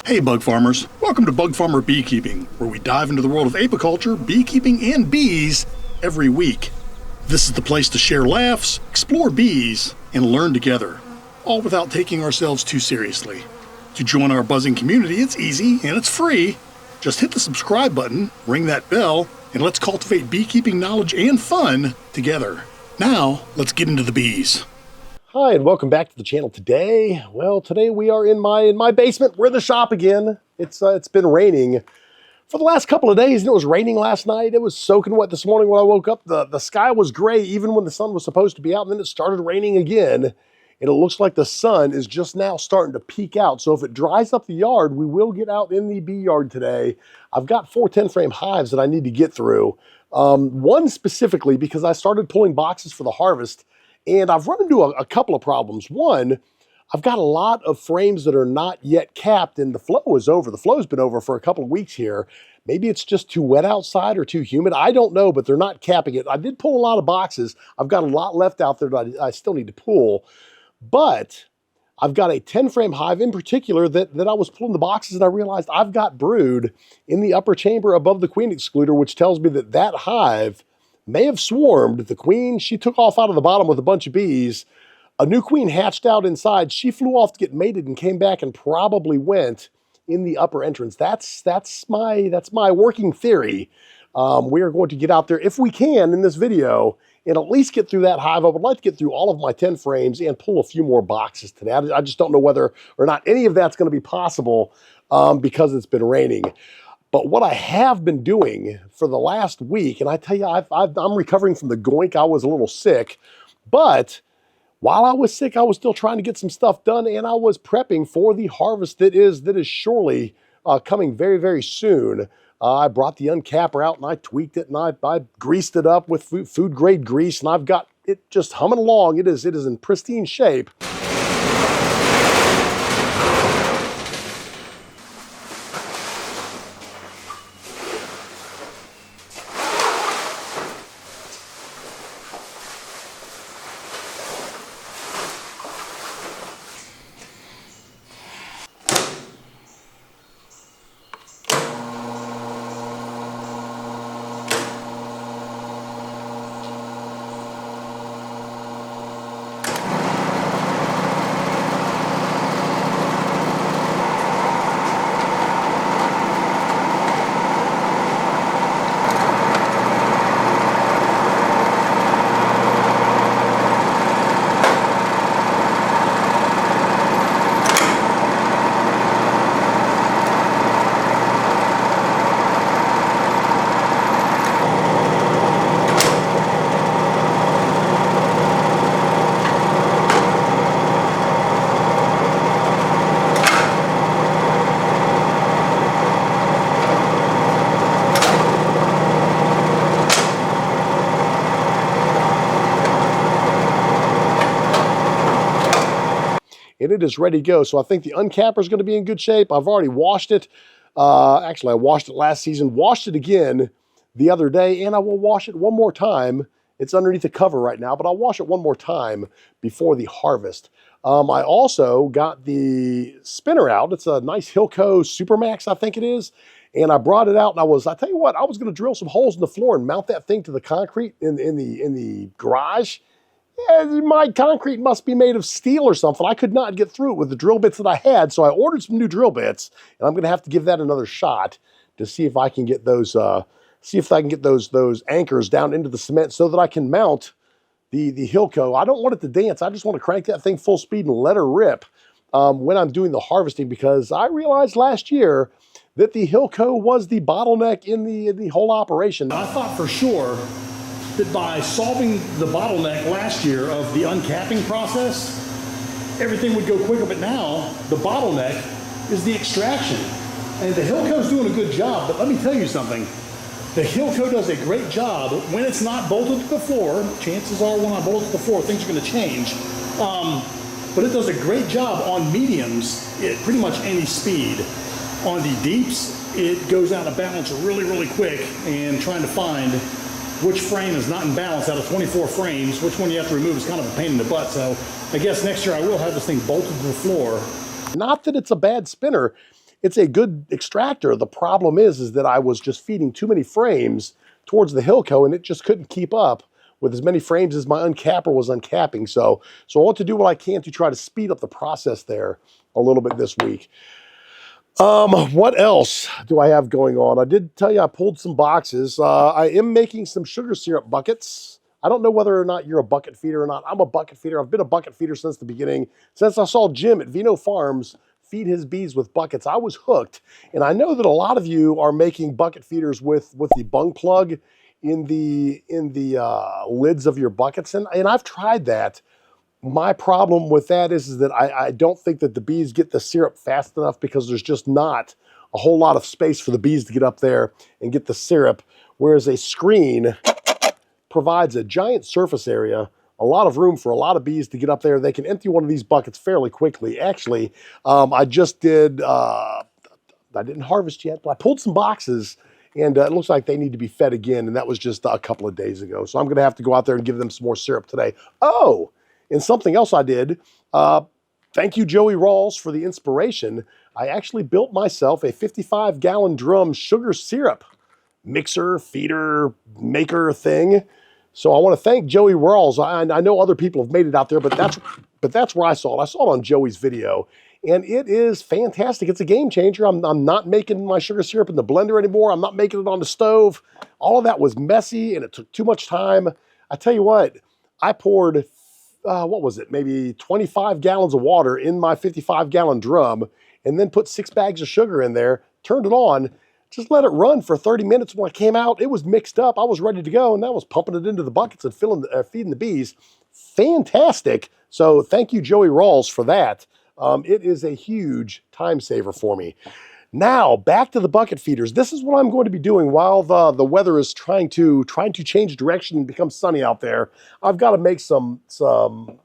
Hey bug farmers, welcome to Bug Farmer Beekeeping, where we dive into the world of apiculture, beekeeping, and bees every week. This is the place to share laughs, explore bees, and learn together, all without taking ourselves too seriously. To join our buzzing community, it's easy and it's free. Just hit the subscribe button, ring that bell, and let's cultivate beekeeping knowledge and fun together. Now, let's get into the bees. Hi, and welcome back to the channel today. Well, today we are in my basement. We're in the shop again. It's been raining for the last couple of days, and it was raining last night. It was soaking wet this morning when I woke up. The sky was gray even when the sun was supposed to be out, and then it started raining again. And it looks like the sun is just now starting to peek out. So if it dries up the yard, we will get out in the bee yard today. I've got 4 10-frame hives that I need to get through. One specifically because I started pulling boxes for the harvest, and I've run into a couple of problems. One, I've got a lot of frames that are not yet capped, and the flow is over. The flow's been over for a couple of weeks here. Maybe it's just too wet outside or too humid. I don't know, but they're not capping it. I did pull a lot of boxes. I've got a lot left out there that I still need to pull. But I've got a 10-frame hive in particular that I was pulling the boxes, and I realized I've got brood in the upper chamber above the queen excluder, which tells me that that hive may have swarmed. The queen, she took off out of the bottom with a bunch of bees. A new queen hatched out inside. She flew off to get mated and came back and probably went in the upper entrance. That's my working theory. We are going to get out there if we can in this video and at least get through that hive. I would like to get through all of my 10 frames and pull a few more boxes today. I just don't know whether or not any of that's going to be possible because it's been raining. But what I have been doing for the last week, and I tell you, I'm recovering from the goink. I was a little sick, but while I was sick, I was still trying to get some stuff done, and I was prepping for the harvest that is surely coming very, very soon. I brought the uncapper out, and I tweaked it, and I greased it up with food grade grease, and I've got it just humming along. It is in pristine shape. And it is ready to go. So I think the uncapper is going to be in good shape. I've already washed it. Actually, I washed it last season, washed it again the other day, and I will wash it one more time. It's underneath the cover right now, but I'll wash it one more time before the harvest. I also got the spinner out. It's a nice Hilco Supermax, I think it is. And I brought it out, and I tell you what, I was going to drill some holes in the floor and mount that thing to the concrete in the garage. Yeah, my concrete must be made of steel or something. I could not get through it with the drill bits that I had, so I ordered some new drill bits, and I'm going to have to give that another shot to see if I can get those those anchors down into the cement so that I can mount the Hilco. I don't want it to dance. I just want to crank that thing full speed and let her rip when I'm doing the harvesting, because I realized last year that the Hilco was the bottleneck in the whole operation. I thought for sure that by solving the bottleneck last year of the uncapping process, everything would go quicker, but now the bottleneck is the extraction. And the Hilco's doing a good job, but let me tell you something. The Hilco does a great job when it's not bolted to the floor. Chances are when I bolt it to the floor, things are going to change. But it does a great job on mediums at pretty much any speed. On the deeps, it goes out of balance really, really quick, and trying to find which frame is not in balance out of 24 frames, which one you have to remove is kind of a pain in the butt. So I guess next year I will have this thing bolted to the floor. Not that it's a bad spinner. it's a good extractor. The problem is that I was just feeding too many frames towards the Hilco, and it just couldn't keep up with as many frames as my uncapper was uncapping. So I want to do what I can to try to speed up the process there a little bit this week. What else do I have going on? I did tell you I pulled some boxes. I am making some sugar syrup buckets. I don't know whether or not you're a bucket feeder or not. I'm a bucket feeder. I've been a bucket feeder since the beginning. Since I saw Jim at Vino Farms feed his bees with buckets, I was hooked. And I know that a lot of you are making bucket feeders with the bung plug in the lids of your buckets. And I've tried that. My problem with that is that I don't think that the bees get the syrup fast enough because there's just not a whole lot of space for the bees to get up there and get the syrup, whereas a screen provides a giant surface area, a lot of room for a lot of bees to get up there. They can empty one of these buckets fairly quickly. Actually, I just did, I didn't harvest yet, but I pulled some boxes, and it looks like they need to be fed again, and that was just a couple of days ago. So I'm going to have to go out there and give them some more syrup today. Oh! And something else I did, thank you, Joey Rawls, for the inspiration. I actually built myself a 55-gallon drum sugar syrup mixer, feeder, maker thing. So I want to thank Joey Rawls. I know other people have made it out there, but that's where I saw it. I saw it on Joey's video, and it is fantastic. It's a game changer. I'm not making my sugar syrup in the blender anymore. I'm not making it on the stove. All of that was messy, and it took too much time. I tell you what, I poured what was it, maybe 25 gallons of water in my 55-gallon drum, and then put 6 bags of sugar in there, turned it on, just let it run for 30 minutes. When I came out, it was mixed up. I was ready to go, and I was pumping it into the buckets and feeding the bees. Fantastic. So thank you, Joey Rawls, for that. It is a huge time saver for me. Now, back to the bucket feeders. This is what I'm going to be doing while the weather is trying to change direction and become sunny out there. I've got to make some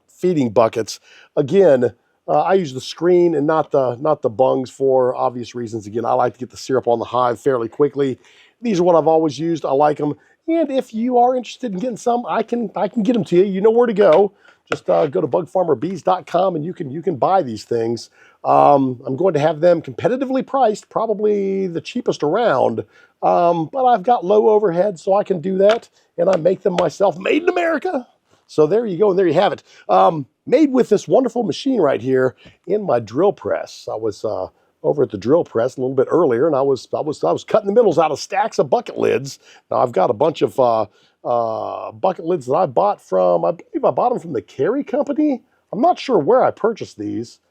feeding buckets. Again, I use the screen and not the bungs for obvious reasons. Again, I like to get the syrup on the hive fairly quickly. These are what I've always used. I like them. And if you are interested in getting some, I can get them to you. You know where to go. Just go to bugfarmerbees.com and you can buy these things. I'm going to have them competitively priced, probably the cheapest around. But I've got low overhead, so I can do that. And I make them myself, made in America. So there you go, and there you have it. Made with this wonderful machine right here in my drill press. I was over at the drill press a little bit earlier, and I was cutting the middles out of stacks of bucket lids. Now I've got a bunch of bucket lids that I bought from, I believe I bought them from the Carey Company. I'm not sure where I purchased these.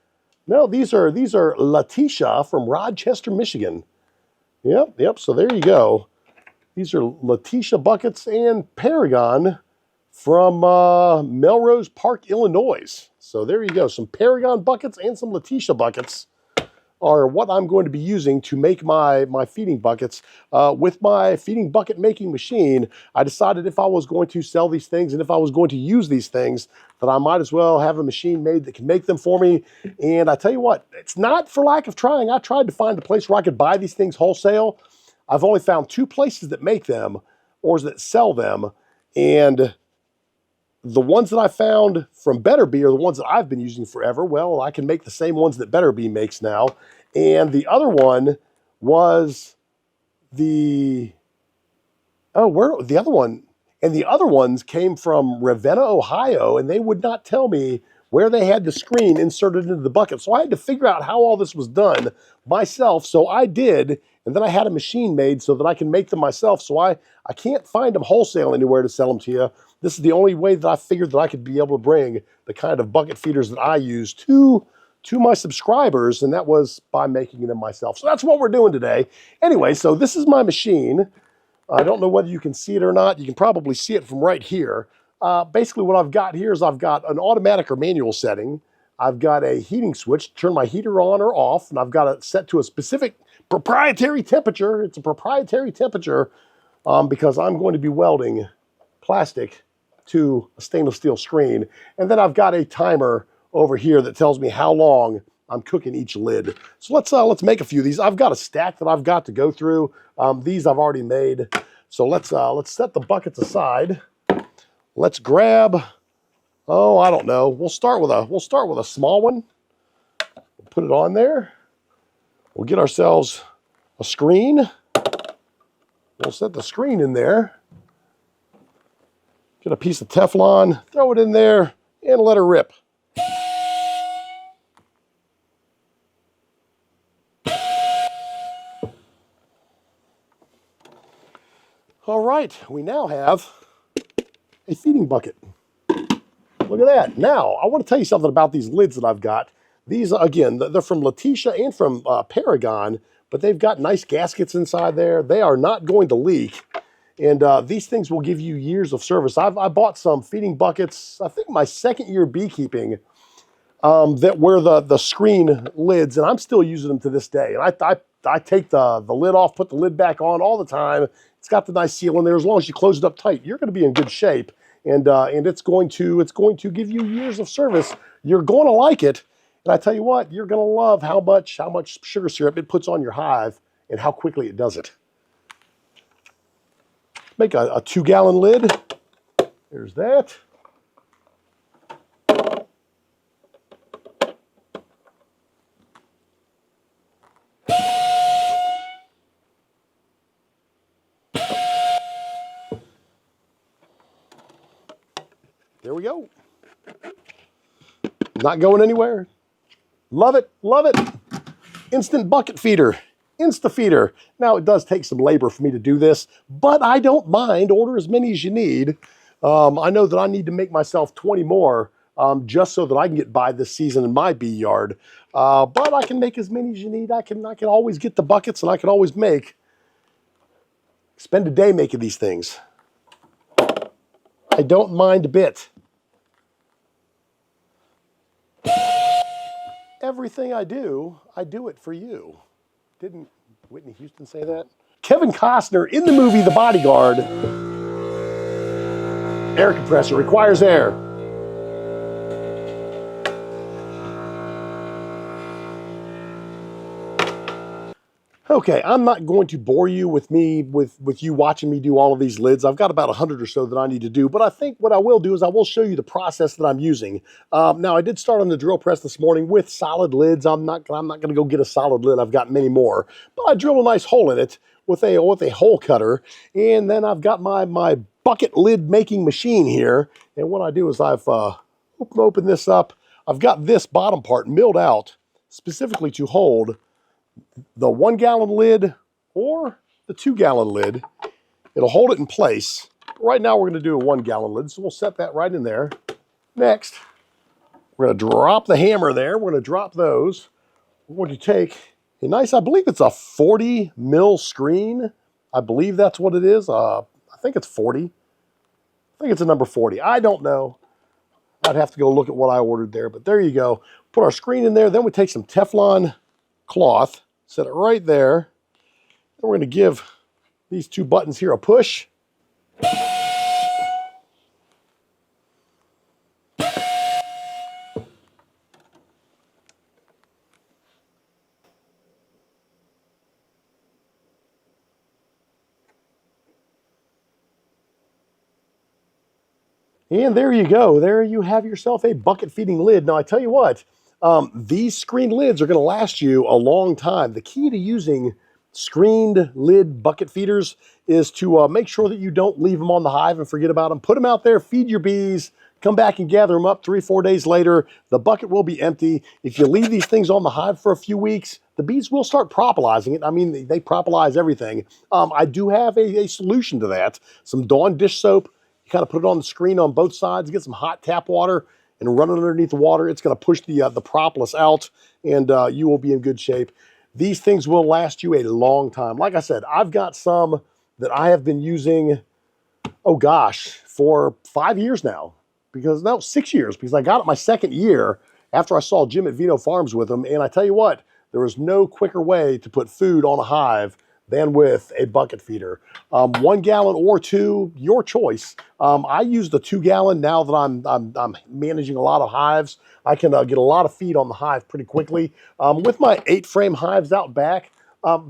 No, these are Letitia from Rochester, Michigan. Yep, so there you go. These are Letitia buckets, and Paragon from Melrose Park, Illinois. So there you go. Some Paragon buckets and some Letitia buckets are what I'm going to be using to make my feeding buckets. With my feeding bucket making machine, I decided if I was going to sell these things and if I was going to use these things, that I might as well have a machine made that can make them for me. And I tell you what, it's not for lack of trying. I tried to find a place where I could buy these things wholesale. I've only found 2 places that make them or that sell them. And the ones that I found from Better Bee are the ones that I've been using forever. Well, I can make the same ones that Better Bee makes now. And the other one was the other one? And the other ones came from Ravenna, Ohio, and they would not tell me where they had the screen inserted into the bucket. So I had to figure out how all this was done myself. So I did, and then I had a machine made so that I can make them myself. So I can't find them wholesale anywhere to sell them to you. This is the only way that I figured that I could be able to bring the kind of bucket feeders that I use to my subscribers, and that was by making them myself. So that's what we're doing today. Anyway, so this is my machine. I don't know whether you can see it or not. You can probably see it from right here. Basically what I've got here is I've got an automatic or manual setting. I've got a heating switch to turn my heater on or off, and I've got it set to a specific proprietary temperature. It's a proprietary temperature because I'm going to be welding plastic to a stainless steel screen. And then I've got a timer over here that tells me how long I'm cooking each lid. So let's make a few of these. I've got a stack that I've got to go through. These I've already made. So let's set the buckets aside. Let's grab, I don't know. We'll start with a small one. We'll put it on there. We'll get ourselves a screen. We'll set the screen in there. Get a piece of Teflon, throw it in there, and let her rip. All right, we now have a feeding bucket. Look at that. Now, I want to tell you something about these lids that I've got. These, again, they're from Letitia and from Paragon, but they've got nice gaskets inside there. They are not going to leak. And these things will give you years of service. I bought some feeding buckets, I think my second year beekeeping, that were the screen lids, and I'm still using them to this day. And I take the lid off, put the lid back on all the time. It's got the nice seal in there. As long as you close it up tight, you're going to be in good shape. And it's going to give you years of service. You're going to like it. And I tell you what, you're going to love how much sugar syrup it puts on your hive and how quickly it does it. Make a 2-gallon lid. There's that. There we go. Not going anywhere. Love it, love it. Instant bucket feeder, Insta-feeder. Now, it does take some labor for me to do this, but I don't mind. Order as many as you need. I know that I need to make myself 20 more just so that I can get by this season in my bee yard. But I can make as many as you need. I can always get the buckets, and I can always spend a day making these things. I don't mind a bit. Everything I do it for you. Didn't Whitney Houston say that? Kevin Costner in the movie The Bodyguard. Air compressor requires air. Okay, I'm not going to bore you with you watching me do all of these lids. I've got about 100 or so that I need to do, but I think what I will do is I will show you the process that I'm using. Now, I did start on the drill press this morning with solid lids. I'm not going to go get a solid lid. I've got many more, but I drill a nice hole in it with a hole cutter, and then I've got my bucket lid making machine here. And what I do is I've opened this up. I've got this bottom part milled out specifically to hold the 1-gallon lid or the 2-gallon lid. It'll hold it in place. Right now we're going to do a 1-gallon lid, so we'll set that right in there. Next, we're going to drop the hammer there. We're going to drop those. We're going to take a nice, I believe it's a 40 mil screen. I believe that's what it is. I think it's 40. I think it's a number 40. I don't know. I'd have to go look at what I ordered there, but there you go. Put our screen in there. Then we take some Teflon cloth, set it right there. And we're going to give these two buttons here a push. And there you go. There you have yourself a bucket feeding lid. Now, I tell you what, these screen lids are going to last you a long time. The key to using screened lid bucket feeders is to make sure that you don't leave them on the hive and forget about them. Put them out there, feed your bees, come back and gather them up 3-4 days later. The bucket will be empty. If you leave these things on the hive for a few weeks, the bees will start propolising it. I mean, they propolize everything. I do have a solution to that. Some Dawn dish soap. You kind of put it on the screen on both sides, get some hot tap water, and run it underneath the water. It's going to push the propolis out, and you will be in good shape. These things will last you a long time. Like I said, I've got some that I have been using, oh gosh, for 5 years now. No, 6 years, because I got it my second year after I saw Jim at Vino Farms with them. And I tell you what, there is no quicker way to put food on a hive than with a bucket feeder. 1 gallon or 2, your choice. I use the 2-gallon now that I'm managing a lot of hives. I can get a lot of feed on the hive pretty quickly. With my 8-frame hives out back,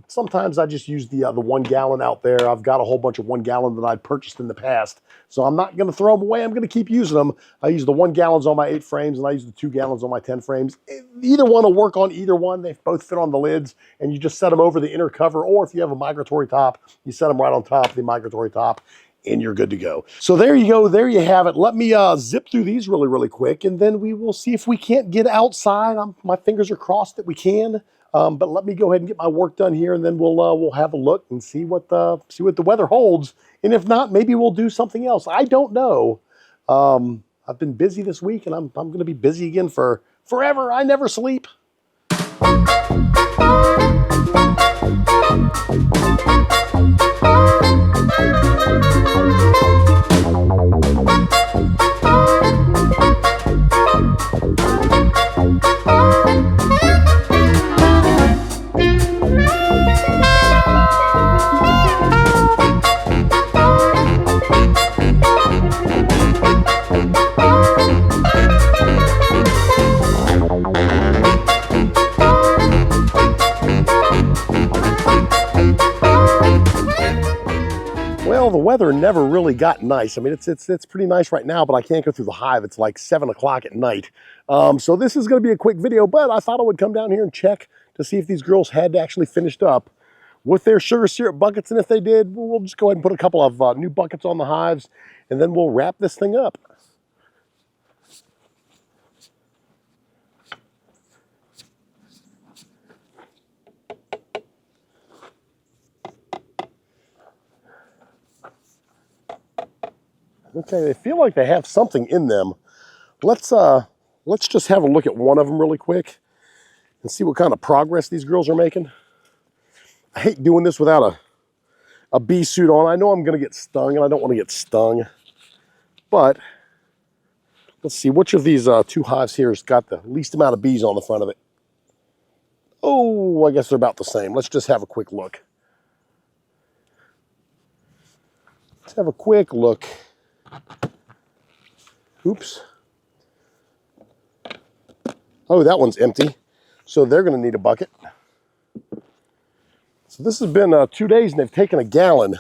Sometimes I just use the 1 gallon out there. I've got a whole bunch of 1 gallon that I'd purchased in the past. So I'm not going to throw them away. I'm going to keep using them. I use the 1 gallons on my 8 frames and I use the 2 gallons on my 10 frames. Either one will work on either one. They both fit on the lids and you just set them over the inner cover, or if you have a migratory top, you set them right on top of the migratory top and you're good to go. So there you go. There you have it. Let me zip through these really, really quick, and then we will see if we can't get outside. My fingers are crossed that we can. But let me go ahead and get my work done here, and then we'll have a look and see what the weather holds. And if not, maybe we'll do something else. I don't know. I've been busy this week, and I'm going to be busy again for forever. I never sleep. Well, the weather never really got nice. I mean, it's pretty nice right now, but I can't go through the hive. It's like 7 o'clock at night. So this is going to be a quick video, but I thought I would come down here and check to see if these girls had actually finished up with their sugar syrup buckets. And if they did, we'll just go ahead and put a couple of new buckets on the hives, and then we'll wrap this thing up. Okay, they feel like they have something in them. Let's just have a look at one of them really quick and see what kind of progress these girls are making. I hate doing this without a bee suit on. I know I'm going to get stung, and I don't want to get stung. But let's see, which of these 2 hives here has got the least amount of bees on the front of it? Oh, I guess they're about the same. Let's just have a quick look. Let's have a quick look. Oops. Oh, that one's empty. So they're going to need a bucket. So this has been 2 days and they've taken a gallon.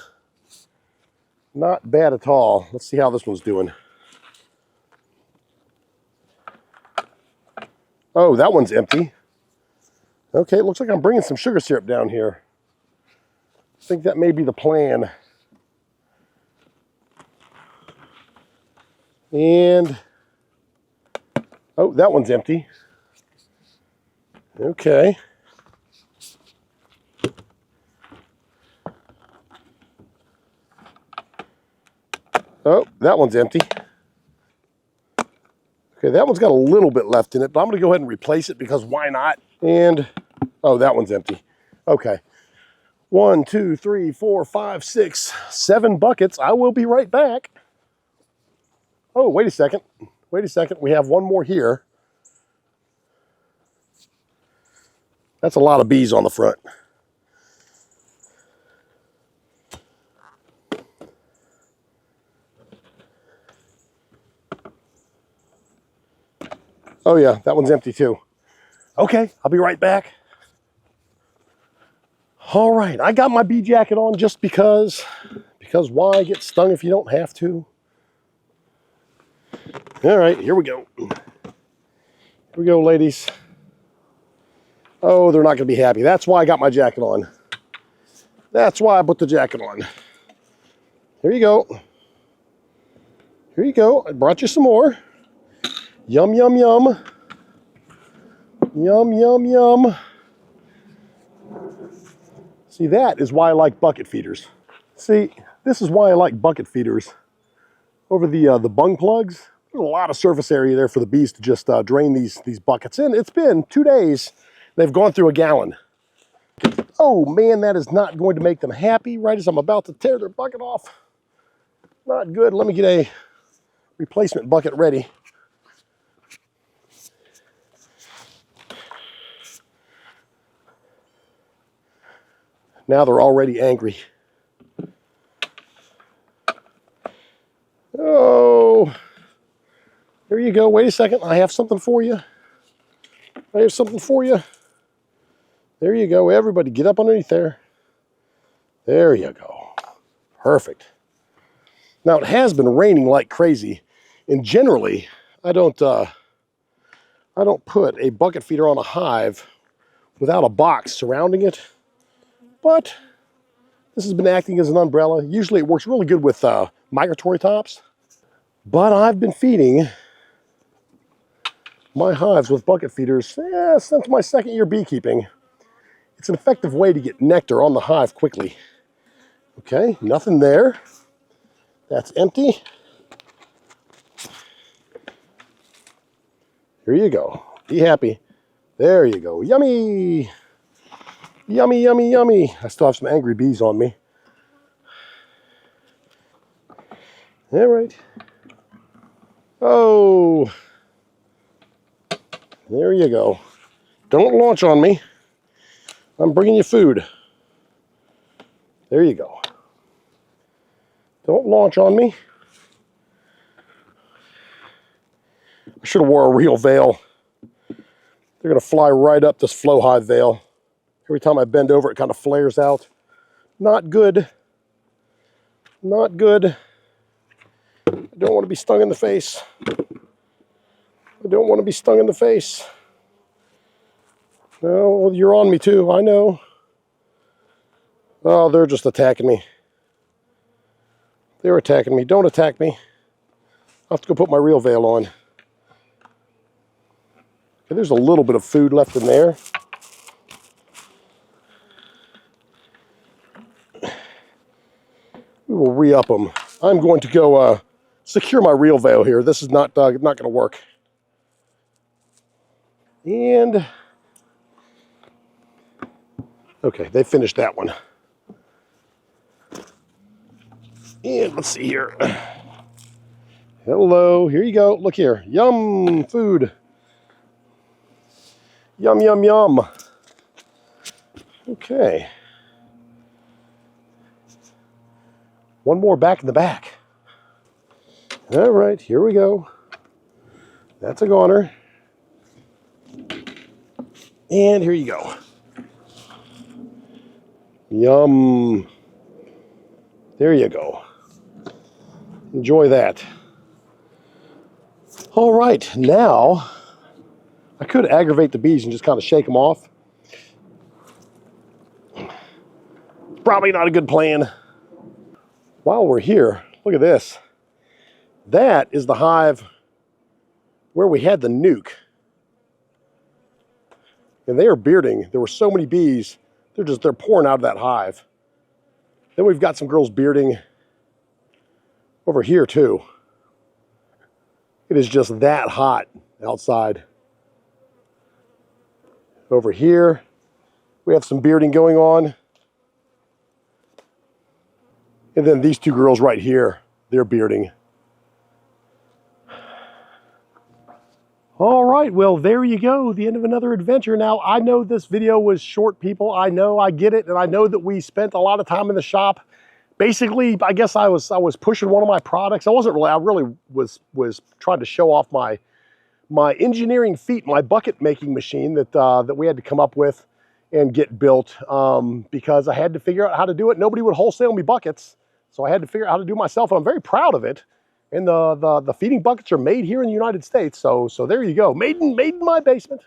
Not bad at all. Let's see how this one's doing. Oh, that one's empty. Okay, it looks like I'm bringing some sugar syrup down here. I think that may be the plan. And, oh, that one's empty. Okay. Oh, that one's empty. Okay, that one's got a little bit left in it, but I'm going to go ahead and replace it because why not? And, oh, that one's empty. Okay. 1, 2, 3, 4, 5, 6, 7 buckets. I will be right back. Oh, wait a second. Wait a second. We have one more here. That's a lot of bees on the front. Oh yeah, that one's empty too. Okay, I'll be right back. All right, I got my bee jacket on just because why get stung if you don't have to? All right, here we go. Here we go, ladies. Oh, they're not going to be happy. That's why I got my jacket on. That's why I put the jacket on. Here you go. Here you go. I brought you some more. Yum, yum, yum. Yum, yum, yum. See, that is why I like bucket feeders. See, this is why I like bucket feeders over the bung plugs. There's a lot of surface area there for the bees to just drain these buckets in. It's been 2 days. They've gone through a gallon. Oh man, that is not going to make them happy right as I'm about to tear their bucket off. Not good. Let me get a replacement bucket ready. Now they're already angry. Oh, there you go. Wait a second. I have something for you. I have something for you. There you go. Everybody get up underneath there. There you go. Perfect. Now, it has been raining like crazy, and generally, I don't put a bucket feeder on a hive without a box surrounding it, but this has been acting as an umbrella. Usually it works really good with migratory tops, but I've been feeding my hives with bucket feeders since my second year beekeeping. It's an effective way to get nectar on the hive quickly. Okay, nothing there. That's empty. Here you go. Be happy. There you go. Yummy. Yummy, yummy, yummy. I still have some angry bees on me. All right. Oh. There you go. Don't launch on me. I'm bringing you food. There you go. Don't launch on me. I should have wore a real veil. They're going to fly right up this flow hive veil. Every time I bend over, it kind of flares out. Not good. Not good. I don't want to be stung in the face. I don't want to be stung in the face. No, well, you're on me too, I know. Oh, they're just attacking me. They're attacking me. Don't attack me. I'll have to go put my real veil on. Okay, there's a little bit of food left in there. We will re-up them. I'm going to go secure my real veil here. This is not going to work. And okay, they finished that one. And let's see here. Hello, here you go. Look here. Yum, food. Yum, yum, yum. Okay. One more back in the back. All right, here we go. That's a goner. And here you go. Yum. There you go. Enjoy that. All right, now I could aggravate the bees and just kind of shake them off. Probably not a good plan. While we're here, look at this. That is the hive where we had the nuke. And they are bearding. There were so many bees, they're pouring out of that hive. Then we've got some girls bearding over here too. It is just that hot outside. Over here, we have some bearding going on. And then these two girls right here, they're bearding. All right, well, there you go, the end of another adventure. Now, I know this video was short, people. I know, I get it, and I know that we spent a lot of time in the shop. Basically, I guess I was pushing one of my products. I really was trying to show off my engineering feat, my bucket making machine that we had to come up with and get built because I had to figure out how to do it. Nobody would wholesale me buckets, so I had to figure out how to do it myself, and I'm very proud of it. And the feeding buckets are made here in the United States, so there you go, made in my basement.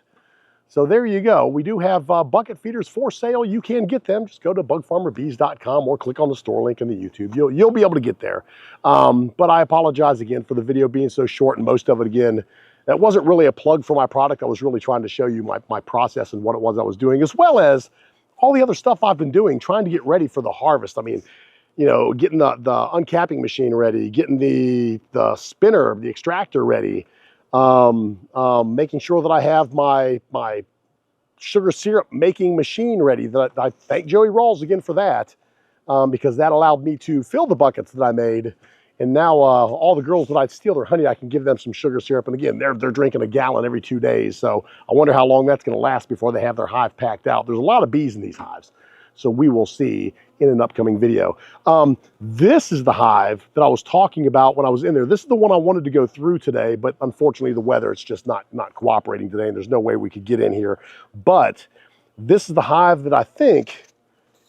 So there you go. We do have bucket feeders for sale. You can get them. Just go to bugfarmerbees.com or click on the store link in the YouTube. You'll be able to get there. But I apologize again for the video being so short, and most of it, again, that wasn't really a plug for my product. I was really trying to show you my process and what it was I was doing, as well as all the other stuff I've been doing, trying to get ready for the harvest. I mean, you know, getting the uncapping machine ready, getting the spinner, the extractor ready, making sure that I have my sugar syrup making machine ready. That I thank Joey Rawls again for that, because that allowed me to fill the buckets that I made. And now all the girls that I'd steal their honey, I can give them some sugar syrup. And again, they're drinking a gallon every 2 days. So I wonder how long that's going to last before they have their hive packed out. There's a lot of bees in these hives, so we will see in an upcoming video. This is the hive that I was talking about when I was in there. This is the one I wanted to go through today, but unfortunately the weather, it's just not cooperating today, and there's no way we could get in here. But This is the hive that I think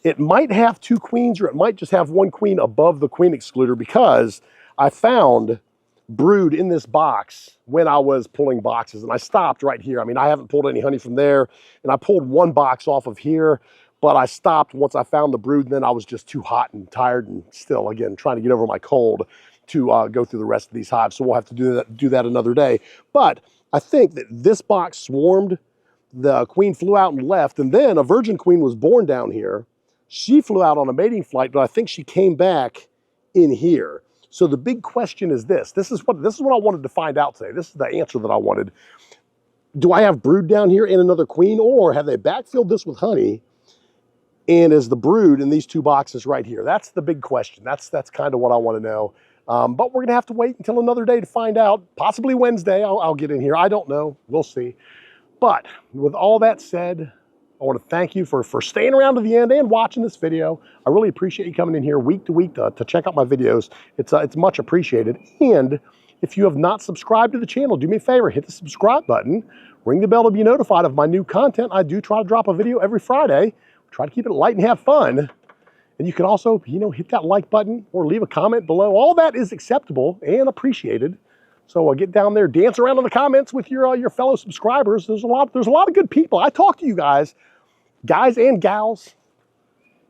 it might have 2 queens, or it might just have 1 queen above the queen excluder, because I found brood in this box when I was pulling boxes, and I stopped right here. I mean, I haven't pulled any honey from there, and I pulled 1 box off of here, but I stopped once I found the brood, and then I was just too hot and tired, and still, again, trying to get over my cold to go through the rest of these hives. So we'll have to do that another day. But I think that this box swarmed. The queen flew out and left, and then a virgin queen was born down here. She flew out on a mating flight, but I think she came back in here. So the big question is this. This is what I wanted to find out today. This is the answer that I wanted. Do I have brood down here and another queen, or have they backfilled this with honey? And is the brood in these 2 boxes right here? That's the big question. That's kind of what I want to know. But we're going to have to wait until another day to find out. Possibly Wednesday, I'll get in here. I don't know. We'll see. But with all that said, I want to thank you for staying around to the end and watching this video. I really appreciate you coming in here week to week to check out my videos. It's much appreciated. And if you have not subscribed to the channel, do me a favor, hit the subscribe button, ring the bell to be notified of my new content. I do try to drop a video every Friday. Try to keep it light and have fun. And you can also, hit that like button or leave a comment below. All that is acceptable and appreciated. So get down there, dance around in the comments with your fellow subscribers. There's a lot of good people. I talk to you guys and gals,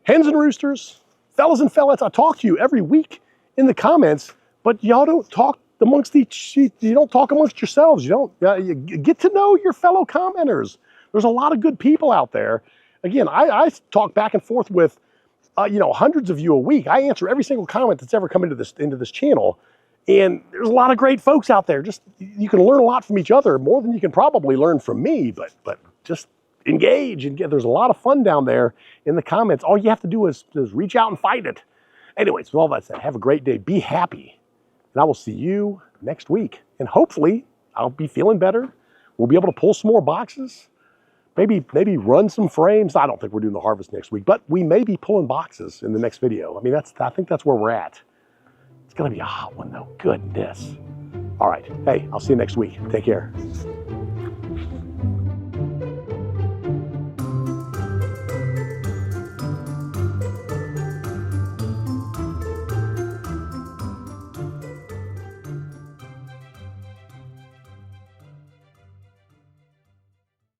hens and roosters, fellas and fellas. I talk to you every week in the comments, but y'all don't talk amongst you don't talk amongst yourselves. You get to know your fellow commenters. There's a lot of good people out there. Again, I talk back and forth with hundreds of you a week. I answer every single comment that's ever come into this channel. And there's a lot of great folks out there. Just, you can learn a lot from each other, more than you can probably learn from me, but just engage and there's a lot of fun down there in the comments. All you have to do is reach out and find it. Anyways, with all that said, have a great day. Be happy. And I will see you next week. And hopefully I'll be feeling better. We'll be able to pull some more boxes. Maybe run some frames. I don't think we're doing the harvest next week, but we may be pulling boxes in the next video. I mean, I think that's where we're at. It's going to be a hot one, though. Goodness. All right. Hey, I'll see you next week. Take care.